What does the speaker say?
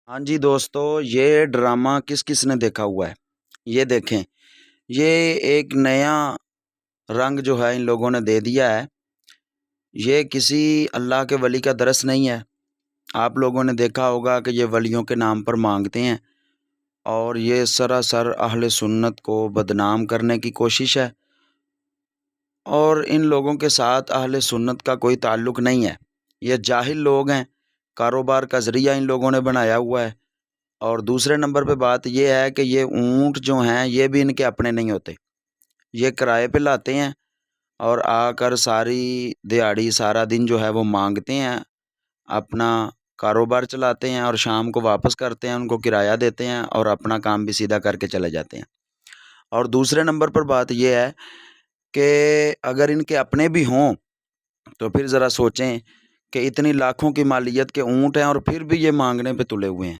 हाँ जी दोस्तों, ये ड्रामा किस किस ने देखा हुआ है? ये देखें, ये एक नया रंग जो है इन लोगों ने दे दिया है। ये किसी अल्लाह के वली का दरस नहीं है। आप लोगों ने देखा होगा कि ये वलियों के नाम पर मांगते हैं और ये सरासर अहले सुन्नत को बदनाम करने की कोशिश है। और इन लोगों के साथ अहले सुन्नत का कोई ताल्लुक़ नहीं है। ये जाहिल लोग हैं, कारोबार का ज़रिया इन लोगों ने बनाया हुआ है। और दूसरे नंबर पे बात ये है कि ये ऊँट जो हैं ये भी इनके अपने नहीं होते। ये किराए पे लाते हैं और आकर सारी दिहाड़ी सारा दिन जो है वो मांगते हैं, अपना कारोबार चलाते हैं और शाम को वापस करते हैं, उनको किराया देते हैं और अपना काम भी सीधा करके चले जाते हैं। और दूसरे नंबर पर बात ये है कि अगर इनके अपने भी हों तो फिर ज़रा सोचें कि इतनी लाखों की मालियत के ऊँट हैं और फिर भी ये मांगने पे तुले हुए हैं।